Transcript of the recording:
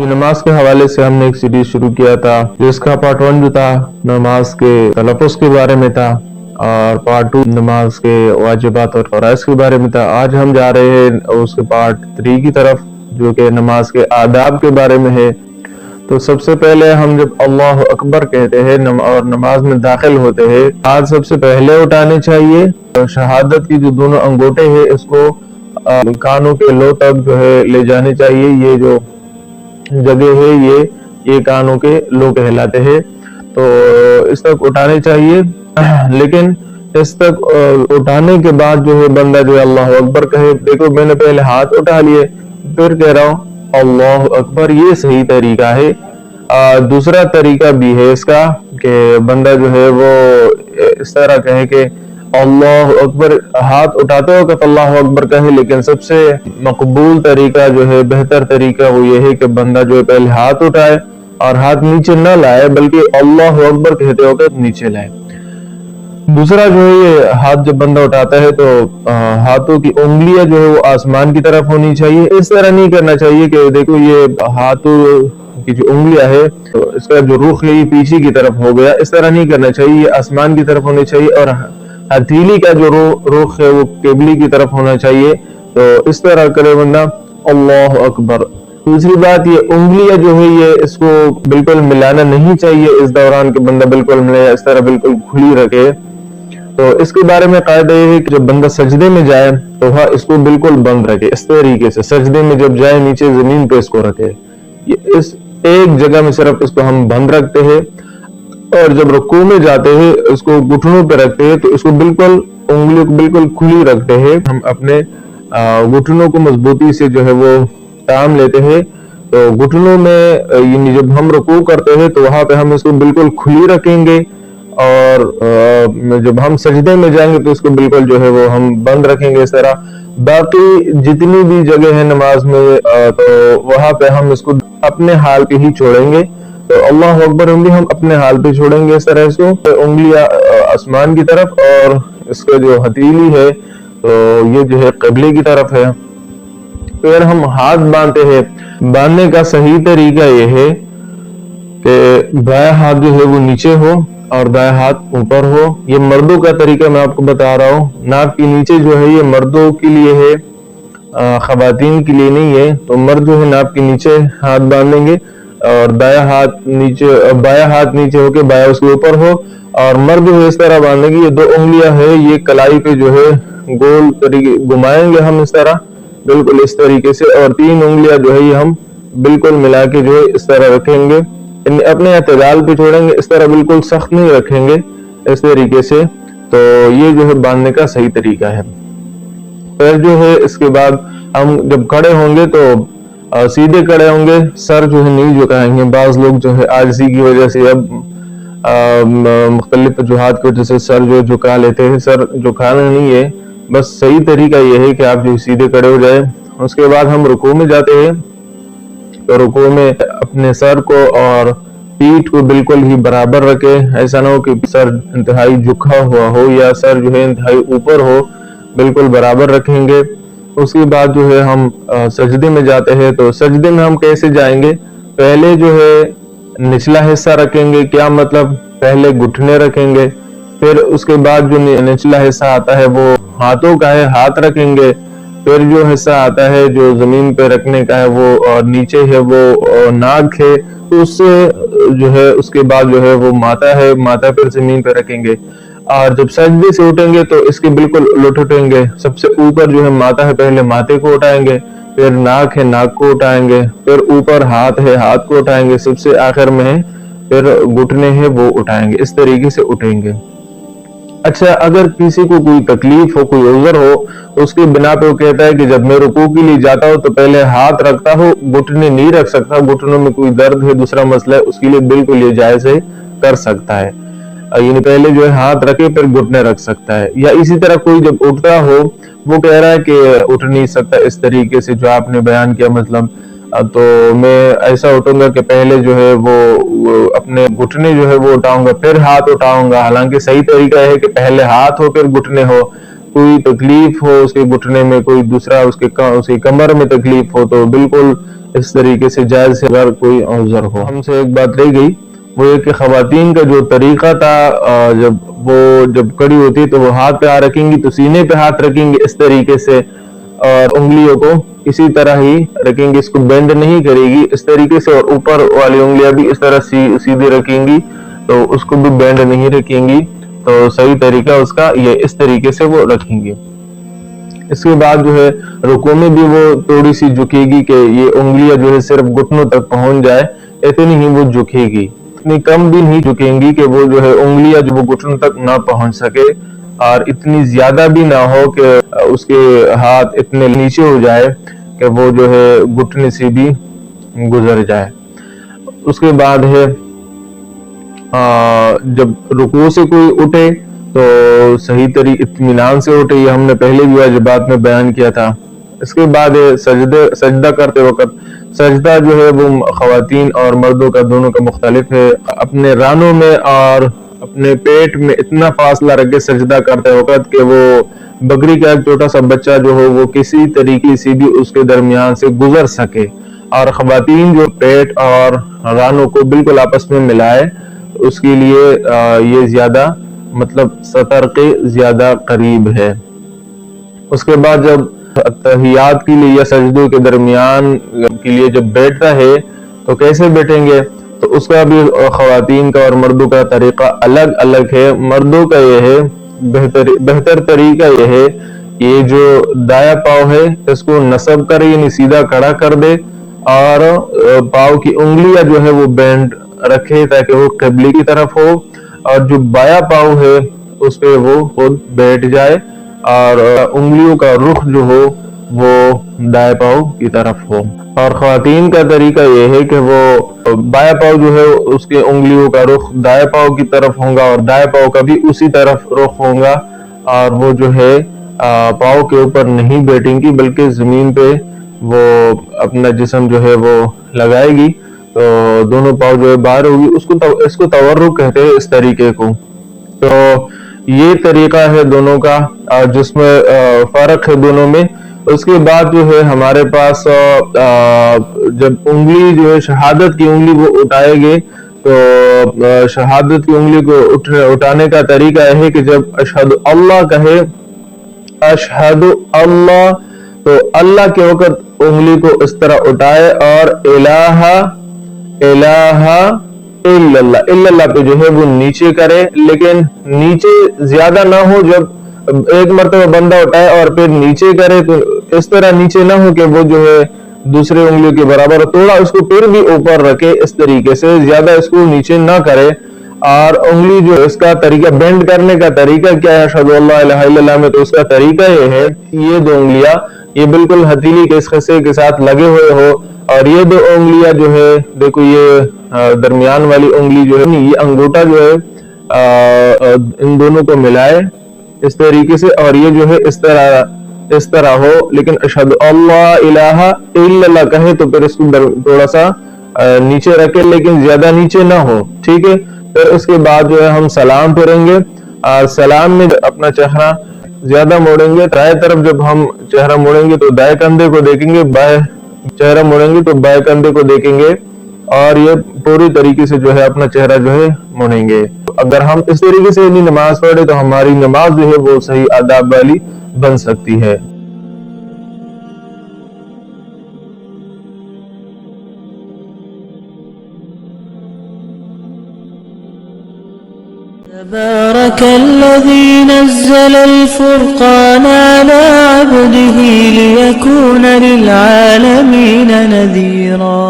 नमाज के हवाले से हमने एक सीरीज शुरू किया था जिसका पार्ट 1 जो था नमाज के तलफ़ुज़ के बारे में था और पार्ट 2 नमाज के वाजिबात और फराइज़ के बारे में था। आज हम जा रहे हैं उसके पार्ट 3 की तरफ जो कि नमाज के आदाब के बारे में है। तो सबसे पहले हम जब अल्लाह अकबर कहते हैं और नमाज में दाखिल होते हैं, हाथ सबसे पहले उठाने चाहिए। तो शहादत की जो दोनों अंगूठे हैं इसको कानों के लो तक जो है ले जाने चाहिए। ये जो जगह है ये कानों के लो कहलाते हैं, तो इस तक उठाने चाहिए। लेकिन इस तक उठाने के बाद जो है बंदा जो है अल्लाह अकबर कहे। देखो मैंने पहले हाथ उठा लिए फिर कह रहा हूँ अल्लाह अकबर, ये सही तरीका है। दूसरा तरीका भी है इसका कि बंदा जो है वो इस तरह कहे कि अल्लाह अकबर, हाथ उठाते हो कि अल्लाह अकबर कहे। लेकिन सबसे मकबूल तरीका जो है, बेहतर तरीका वो ये है कि बंदा जो है पहले हाथ उठाए और हाथ नीचे न लाए बल्कि अल्लाह अकबर कहते हो कि नीचे लाए। दूसरा जो है ये हाथ जब बंदा उठाता है तो हाथों की उंगलियां जो है वो आसमान की तरफ होनी चाहिए। इस तरह नहीं करना चाहिए कि देखो ये हाथों की जो उंगलियां है तो इसका जो रुख है ये पीछे की तरफ हो गया। इस तरह नहीं करना चाहिए, ये आसमान की तरफ होनी चाहिए और हथेली का जो रुख है वो किबली की तरफ होना चाहिए। तो इस तरह करे बंदा अल्लाह अकबर। दूसरी बात, ये उंगलियां जो है ये इसको बिल्कुल मिलाना नहीं चाहिए इस दौरान के बंदा बिल्कुल मिले, इस तरह बिल्कुल खुली रखे। तो इसके बारे में कायदा ये है कि जब बंदा सजदे में जाए तो वह इसको बिल्कुल बंद रखे। इस तरीके से सजदे में जब जाए नीचे जमीन पे इसको रखे। ये इस एक जगह में सिर्फ इसको हम बंद रखते हैं और जब रुकू में जाते हैं इसको घुटनों पे रखते हैं। तो इसको बिल्कुल उंगलियों को बिल्कुल खुली रखते हैं। हम अपने घुटनों को मजबूती से जो है वो थाम लेते हैं। तो घुटनों में जब हम रुकू करते हैं तो वहां पे हम इसको बिल्कुल खुली रखेंगे और जब हम सजदे में जाएंगे तो इसको बिल्कुल जो है वो हम बंद रखेंगे इस तरह। बाकी जितनी भी जगह है नमाज में तो वहां पे हम इसको अपने हाल पे ही छोड़ेंगे। तो अल्लाह अकबर उंगली हम अपने हाल पे छोड़ेंगे इस तरह से, उंगलियां आसमान की तरफ और इसका जो हथेली है तो ये जो है क़िबले की तरफ है। फिर हम हाथ बांधते हैं। बांधने का सही तरीका ये है कि बायां हाथ जो है वो नीचे हो और दायां हाथ ऊपर हो। ये मर्दों का तरीका मैं आपको बता रहा हूँ। नाक के नीचे जो है ये मर्दों के लिए है, खवातीन के लिए नहीं है। तो मर्द जो है नाक के नीचे हाथ बांधेंगे और बायां हाथ नीचे होके बायां उसके ऊपर हो और मर्द जो है इस तरह बांधेंगे। ये दो उंगलियां है ये कलाई पे जो है गोल तरीके घुमाएंगे हम इस तरह, बिल्कुल इस तरीके से। और 3 उंगलियां जो है ये हम बिल्कुल मिला के जो है इस तरह रखेंगे, अपने अतदाल पे छोड़ेंगे। इस तरह बिल्कुल सख्त नहीं रखेंगे इस तरीके से। तो ये जो है बांधने का सही तरीका है। फिर जो है इसके बाद हम जब खड़े होंगे तो सीधे खड़े होंगे, सर जो है नहीं झुकाएंगे। बाज लोग जो है आजिज़ी की वजह से अब मुख्तलिफ वजूहात की वजह से सर जो झुका लेते हैं। सर झुकाना नहीं है, बस सही तरीका यह है कि आप जो सीधे खड़े हो जाए। उसके बाद हम रुकू में जाते हैं तो रुकू में अपने सर को और पीठ को बिल्कुल ही बराबर रखे। ऐसा ना हो कि सर इंतहाई झुका हुआ हो या सर जो है इंतहाई ऊपर हो, बिल्कुल बराबर रखेंगे। उसके बाद जो है हम सजदे में जाते हैं। तो सजदे में हम कैसे जाएंगे, पहले जो है निचला हिस्सा रखेंगे। क्या मतलब, पहले घुटने रखेंगे, फिर उसके बाद जो निचला हिस्सा आता है वो हाथों का है, हाथ रखेंगे। फिर जो हिस्सा आता है जो जमीन पे रखने का है वो और नीचे है वो नाक है। तो उससे जो है उसके बाद जो है वो माथा है, माथा फिर जमीन पे रखेंगे। और जब सजदे से उठेंगे तो इसके बिल्कुल उलट उठेंगे। सबसे ऊपर जो है माथा है, पहले माथे को उठाएंगे, फिर नाक है, नाक को उठाएंगे, फिर ऊपर हाथ है, हाथ को उठाएंगे, सबसे आखिर में है फिर घुटने हैं वो उठाएंगे। इस तरीके से उठेंगे। अच्छा, अगर किसी को कोई तकलीफ हो, कोई उज़र हो, उसके बिना पे वो कहता है कि जब मैं रुकू के लिए जाता हूँ तो पहले हाथ रखता हूँ, घुटने नहीं रख सकता, घुटनों में कोई दर्द है, दूसरा मसला है, उसके लिए बिल्कुल ये जायज है, कर सकता है। यानी पहले जो है हाथ रखे फिर घुटने रख सकता है। या इसी तरह कोई जब उठता हो वो कह रहा है कि उठ नहीं सकता इस तरीके से जो आपने बयान किया, मतलब تو میں ایسا اٹھوں گا کہ پہلے جو ہے وہ اپنے گھٹنے جو ہے وہ اٹھاؤں گا، پھر ہاتھ اٹھاؤں گا۔ حالانکہ صحیح طریقہ ہے کہ پہلے ہاتھ ہو پھر گھٹنے ہو۔ کوئی تکلیف ہو اس کے گھٹنے میں، کوئی دوسرا اس کی کمر میں تکلیف ہو تو بالکل اس طریقے سے جائز ہے اگر کوئی عذر ہو۔ ہم سے ایک بات رہ گئی، وہ یہ کہ خواتین کا جو طریقہ تھا جب کڑی ہوتی تو وہ ہاتھ پہ ہاتھ رکھیں گی تو سینے پہ ہاتھ رکھیں گی اس طریقے سے، اور انگلیوں کو اسی طرح ہی رکھیں گی، اس کو بینڈ نہیں کرے گی اس طریقے سے، اور اوپر والی انگلیاں بھی اس طرح سیدھی رکھیں گی تو اس کو بھی بینڈ نہیں رکھیں گی۔ تو صحیح طریقہ اس کا یہ اس طریقے سے وہ رکھیں گی۔ اس کے بعد جو ہے رکوع میں بھی وہ تھوڑی سی جھکے گی کہ یہ انگلیاں جو ہے صرف گھٹنوں تک پہنچ جائے، اتنی ہی وہ جھکے گی، اتنی کم بھی نہیں جھکیں گی کہ وہ جو ہے انگلیاں جو وہ گھٹنوں تک نہ پہنچ سکے، اور اتنی زیادہ بھی نہ ہو کہ اس کے ہاتھ اتنے نیچے ہو جائے کہ وہ جو ہے گھٹنے سے بھی گزر جائے۔ اس کے بعد ہے جب رکوع سے کوئی اٹھے تو صحیح طریقے اطمینان سے اٹھے، یہ ہم نے پہلے بھی واجبات میں بیان کیا تھا۔ اس کے بعد سجدہ کرتے وقت، سجدہ جو ہے وہ خواتین اور مردوں کا دونوں کا مختلف ہے۔ اپنے رانوں میں اور اپنے پیٹ میں اتنا فاصلہ رکھے سجدہ کرتے وقت کہ وہ بکری کا ایک چھوٹا سا بچہ جو ہو وہ کسی طریقے سے بھی اس کے درمیان سے گزر سکے، اور خواتین جو پیٹ اور رانوں کو بالکل آپس میں ملائے، اس کے لیے یہ زیادہ سطر کے زیادہ قریب ہے۔ اس کے بعد جب تحیات کے لیے یا سجدوں کے درمیان کے لیے جب بیٹھتا ہے تو کیسے بیٹھیں گے، تو اس کا بھی خواتین کا اور مردوں کا طریقہ الگ الگ ہے۔ مردوں کا یہ ہے بہتر طریقہ یہ ہے کہ یہ جو دایاں پاؤں ہے اس کو نصب کرے، یعنی سیدھا کھڑا کر دے، اور پاؤں کی انگلیاں جو ہے وہ بینڈ رکھے تاکہ وہ قبلے کی طرف ہو، اور جو بایاں پاؤں ہے اس پہ وہ خود بیٹھ جائے، اور انگلیوں کا رخ جو ہو وہ دائیں پاؤں کی طرف ہو۔ اور خواتین کا طریقہ یہ ہے کہ وہ بایاں پاؤں جو ہے اس کے انگلیوں کا رخ دائیں پاؤں کی طرف ہوگا، اور دائیں پاؤں کا بھی اسی طرف رخ ہوگا، اور وہ جو ہے پاؤں کے اوپر نہیں بیٹھیں گی بلکہ زمین پہ وہ اپنا جسم جو ہے وہ لگائے گی، تو دونوں پاؤں جو ہے باہر ہوگی، اس کو تورک کہتے ہیں اس طریقے کو۔ تو یہ طریقہ ہے دونوں کا، جس میں فرق ہے دونوں میں۔ اس کے بعد جو ہے ہمارے پاس جب انگلی جو ہے شہادت کی انگلی وہ اٹھائے گے، تو شہادت کی انگلی کو اٹھانے کا طریقہ یہ ہے کہ جب اشہد اللہ کہے، اشہد اللہ، تو اللہ کے وقت انگلی کو اس طرح اٹھائے، اور الہ الا اللہ پہ جو ہے وہ نیچے کرے، لیکن نیچے زیادہ نہ ہو۔ جب ایک مرتبہ بندہ اٹھائے اور پھر نیچے کرے تو اس طرح نیچے نہ ہو کہ وہ جو ہے دوسرے انگلیوں کے برابر، تھوڑا اس کو پھر بھی اوپر رکھے، اس طریقے سے زیادہ اس کو نیچے نہ کرے۔ اور انگلی جو اس کا طریقہ بینڈ کرنے کا طریقہ کیا ہے اشہد اللہ الہ الا اللہ میں، تو اس کا طریقہ یہ ہے کہ یہ دو انگلیاں یہ بالکل ہتھیلی کے اس خصے کے ساتھ لگے ہوئے ہو، اور یہ دو انگلیاں جو ہے دیکھو یہ درمیان والی انگلی جو ہے یہ انگوٹھا جو ہے ان دونوں کو ملائے اس طریقے سے، اور یہ جو ہے اس طرح ہو، لیکن اشہد اللہ الہ الا اللہ کہے تو پھر اس کو تھوڑا سا نیچے رکھے، لیکن زیادہ نیچے نہ ہو، ٹھیک ہے۔ پھر اس کے بعد جو ہے ہم سلام پھیریں گے، اور سلام میں اپنا چہرہ زیادہ موڑیں گے، دائیں طرف جب ہم چہرہ موڑیں گے تو دائیں کندھے کو دیکھیں گے، بائیں چہرہ موڑیں گے تو بائیں کندھے کو دیکھیں گے، اور یہ پوری طریقے سے جو ہے اپنا چہرہ جو ہے موڑیں گے۔ اگر ہم اس طریقے سے نماز پڑھیں تو ہماری نماز جو ہے وہ صحیح آداب والی بن سکتی ہے۔ تبارك الذي نزل الفرقان على عبده ليكون للعالمين نذيرا